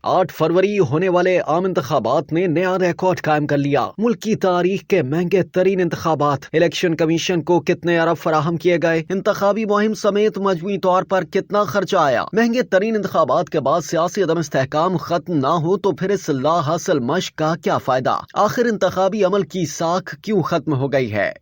8 फरवरी होने वाले आम इंतखाबात ने नया रिकॉर्ड कायम कर लिया। मुल्क की तारीख के महंगे तरीन इंतखाबात। इलेक्शन कमीशन को कितने अरब फराहम किए गए, इंतखाबी मुहिम समेत मजमूई तौर पर कितना खर्चा आया। महंगे तरीन इंतखाबात के बाद सियासी अदम इस्तेहकाम खत्म ना हो तो फिर इस ला हासिल मश्क का क्या फायदा। आखिर इंतखाबी अमल की साख क्यों खत्म हो गई है।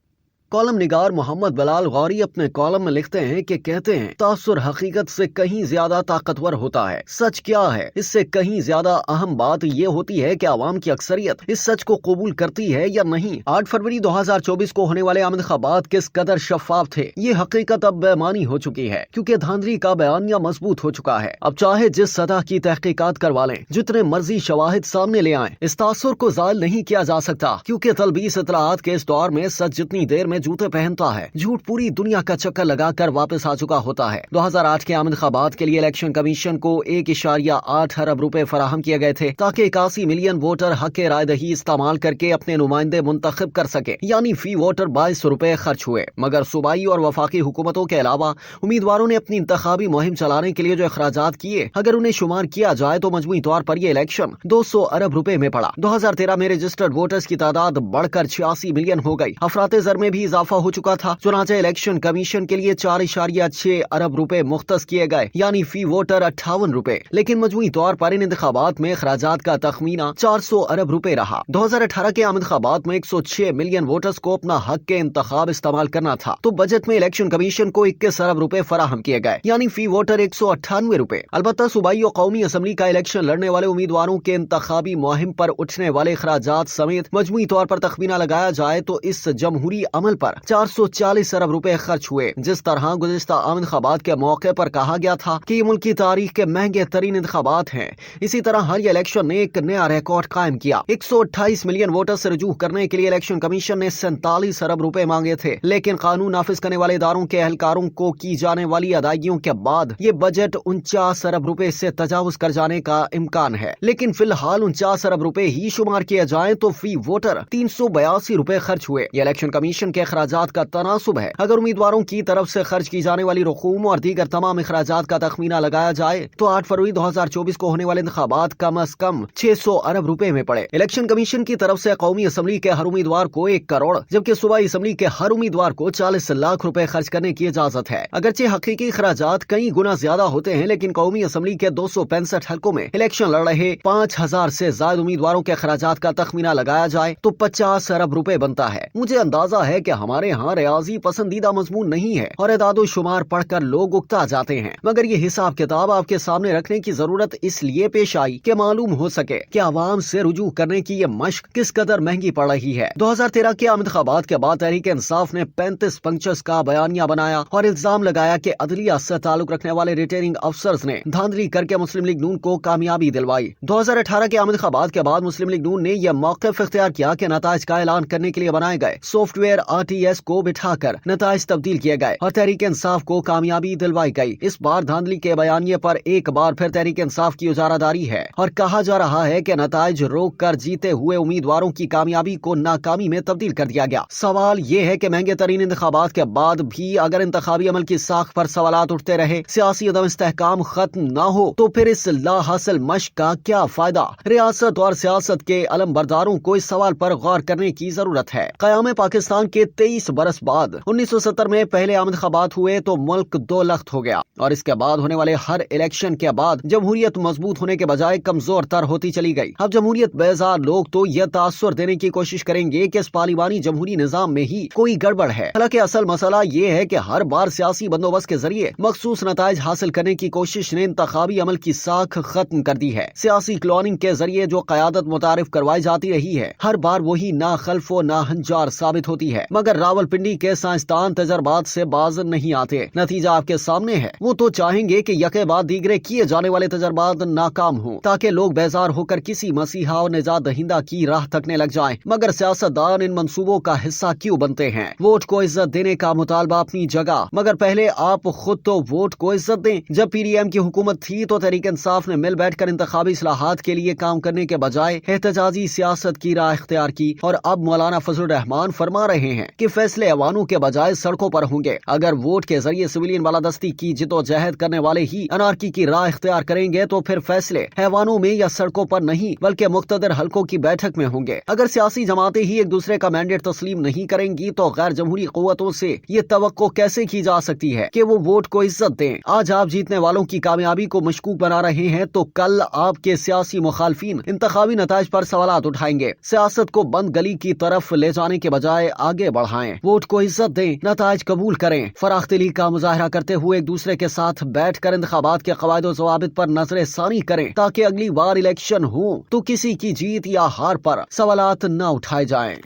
कॉलम निगार मोहम्मद बिलाल गौरी अपने कॉलम में लिखते हैं कि कहते हैं तासुर हकीकत से कहीं ज्यादा ताकतवर होता है। सच क्या है, इससे कहीं ज्यादा अहम बात यह होती है कि आवाम की अक्सरियत इस सच को कबूल करती है या नहीं। 8 फरवरी 2024 को होने वाले आम इंतखाबात किस कदर शफाफ थे, ये हकीकत अब बेमानी हो चुकी है, क्योंकि धांधली का बयानिया मजबूत हो चुका है। अब चाहे जिस सतह की तहकीकात करवा लें, जितने मर्जी शवाहिद सामने ले आएं, इस तासुर को जायल नहीं किया जा सकता, क्योंकि तलबीस इतलात के इस दौर में सच जितनी देर में जूते पहनता है, झूठ पूरी दुनिया का चक्कर लगाकर वापस आ चुका होता है। 2008 के आम इंतखाबात के लिए इलेक्शन कमीशन को 1.8 अरब रुपए फराहम किए गए थे, ताकि 81 मिलियन वोटर हक राय दही इस्तेमाल करके अपने नुमाइंदे मुंतखब कर सके, यानी फी वोटर 22 रुपए खर्च हुए। मगर सूबाई और वफाकी हुकूमतों के अलावा उम्मीदवारों ने अपनी इंतखाबी मुहिम चलाने के लिए जो अखराजात किए, अगर उन्हें शुमार किया जाए तो मजमूई तौर पर यह इलेक्शन 200 अरब रुपए में पड़ा। 2013 में रजिस्टर्ड वोटर्स की तादाद बढ़कर 86 मिलियन हो गई। अफराते ज़र में भी इजाफा हो चुका था। चुनांचे इलेक्शन कमीशन के लिए 4.6 अरब रुपए मुख्तस किए गए, यानी फी वोटर 58 रुपए। लेकिन मजमूई तौर पर इन इंतखाबात में खराजात का तखमीना 400 अरब रुपए रहा। 2018 के आम इंतखाबात में 106 मिलियन वोटर्स को अपना हक के इंतखाब इस्तेमाल करना था, तो बजट में इलेक्शन कमीशन को 21 अरब रुपए फराहम किए गए, यानी फी वोटर 198 रुपए। अलबत्ता सूबाई और कौमी असम्बली का इलेक्शन लड़ने वाले उम्मीदवारों के इंतखाबी मुहिम पर उठने वाले खराजात समेत मजमूई तौर पर तखमीना लगाया जाए तो इस जमहूरी अमल पर 440 अरब रुपए खर्च हुए। जिस तरह गुज़िश्ता आम इंतखाबात के मौके पर कहा गया था कि ये मुल्क की तारीख के महंगे तरीन इंतखाबात हैं, इसी तरह हर इलेक्शन ने एक नया रिकॉर्ड कायम किया। 128 मिलियन वोटर से रजू करने के लिए इलेक्शन कमीशन ने 47 अरब रुपए मांगे थे, लेकिन कानून नाफिज करने वाले इदारों के एहलकारों को की जाने वाली अदायगियों के बाद ये बजट 49 अरब रुपए से तजावुज कर जाने का इम्कान है। लेकिन फिलहाल 49 अरब रुपए ही शुमार किए जाए तो फी वोटर 382 रुपए खर्च हुए। ये इलेक्शन कमीशन के अखराजात का तनासुब है। अगर उम्मीदवारों की तरफ से खर्च की जाने वाली रकूम और दीगर तमाम अखराजात का तखमीना लगाया जाए तो 8 फरवरी 2024 को होने वाले इंतखाबात कम अज कम 600 अरब रुपए में पड़े। इलेक्शन कमीशन की तरफ से कौमी असम्बली के हर उम्मीदवार को 1 करोड़, जबकि सूबाई असम्बली के हर उम्मीदवार को 40 लाख रुपए खर्च करने की इजाजत है। अगरचे हकीकी अखराजात कई गुना ज्यादा होते हैं, लेकिन कौमी असम्बली के 265 हल्कों में इलेक्शन लड़ रहे 5000 से ज्यादा उम्मीदवारों के अखराजात का तखमीना लगाया जाए तो 50 अरब रुपए बनता है। मुझे अंदाजा है कि हमारे यहाँ रियाजी पसंदीदा मजमून नहीं है और एदादो शुमार पढ़कर लोग उकता जाते हैं, मगर ये हिसाब किताब आपके सामने रखने की जरूरत इसलिए पेश आई कि मालूम हो सके कि आवाम से रुजू करने की ये मश्क किस कदर महंगी पड़ रही है। 2013 के आम इंतखाबात के बाद तहरीक इंसाफ ने 35 पंचस का बयानिया बनाया और इल्जाम लगाया कि अदलिया से ताल्लुक रखने वाले रिटर्निंग अफसर्स ने धांधली करके मुस्लिम लीग नून को कामयाबी दिलवाई। 2018 के आम इंतखाबात के बाद मुस्लिम लीग नून ने यह मौक़िफ़ इख्तियार किया कि नताइज का ऐलान करने के लिए बनाए गए सॉफ्टवेयर RTS को बिठाकर नताइज तब्दील किए गए और तहरीक इंसाफ को कामयाबी दिलवाई गई। इस बार धांधली के बयानिए पर एक बार फिर तहरीक इंसाफ की उजारादारी है और कहा जा रहा है कि नताइज रोक कर जीते हुए उम्मीदवारों की कामयाबी को नाकामी में तब्दील कर दिया गया। सवाल ये है कि महंगे तरीन इंतखाबात के बाद भी अगर इंतखाबी अमल की साख पर सवालात उठते रहे, सियासी अदम इस्तेहकाम खत्म न हो तो फिर इस ला हासिल मश्क का क्या फायदा। रियासत और सियासत के अलम बरदारों को इस सवाल पर गौर करने की जरूरत है। क़याम पाकिस्तान के 23 बरस बाद 1970 में पहले आम इंतखाबात हुए तो मुल्क 2 लख्त हो गया और इसके बाद होने वाले हर इलेक्शन के बाद जमहूरियत मजबूत होने के बजाय कमजोर तर होती चली गई। अब जमहूरियत बेजार लोग तो यह तासुर देने की कोशिश करेंगे कि इस पार्लिमानी जमहूरी निजाम में ही कोई गड़बड़ है। हालांकि असल मसला ये है कि हर बार सियासी बंदोबस्त के जरिए मखसूस नताइज हासिल करने की कोशिश ने इंतखाबी अमल की साख खत्म कर दी है। सियासी क्लोनिंग के जरिए जो क़यादत मुतारिफ करवाई जाती रही है, हर बार वही ना खल्फो ना हंजार साबित होती है, मगर रावलपिंडी के साइंसदान तजर्बात से बाज नहीं आते। नतीजा आपके सामने है। वो तो चाहेंगे कि यके बाद दीगरे किए जाने वाले तजर्बात नाकाम हों, ताकि लोग बेजार होकर किसी मसीहा और निजात दहिंदा की राह तकने लग जाएं। मगर सियासतदान इन मंसूबों का हिस्सा क्यों बनते हैं। वोट को इज्जत देने का मुतालबा अपनी जगह, मगर पहले आप खुद तो वोट को इज्जत दें। जब PDM की हुकूमत थी तो तहरीक इंसाफ ने मिल बैठकर इंतखाबी इस्लाहात के लिए काम करने के बजाय एहतजाजी सियासत की राह इख्तियार की और अब मौलाना फजल रहमान फरमा रहे हैं کہ فیصلے ایوانوں کے بجائے سڑکوں پر ہوں گے۔ اگر ووٹ کے ذریعے سویلین بالادستی کی جدوجہد کرنے والے ہی انارکی کی راہ اختیار کریں گے تو پھر فیصلے ایوانوں میں یا سڑکوں پر نہیں بلکہ مقتدر حلقوں کی بیٹھک میں ہوں گے۔ اگر سیاسی جماعتیں ہی ایک دوسرے کا مینڈیٹ تسلیم نہیں کریں گی تو غیر جمہوری قوتوں سے یہ توقع کیسے کی جا سکتی ہے کہ وہ ووٹ کو عزت دیں؟ آج آپ جیتنے والوں کی کامیابی کو مشکوک بنا رہے ہیں تو کل آپ کے سیاسی مخالفین انتخابی نتائج پر سوالات اٹھائیں گے۔ سیاست کو بند گلی کی طرف لے جانے کے بجائے آگے بڑھائیں، ووٹ کو عزت دیں، نتائج قبول کریں، فراخ دلی کا مظاہرہ کرتے ہوئے ایک دوسرے کے ساتھ بیٹھ کر انتخابات کے قواعد و ضوابط پر نظر ثانی کریں تاکہ اگلی بار الیکشن ہو تو کسی کی جیت یا ہار پر سوالات نہ اٹھائے جائیں۔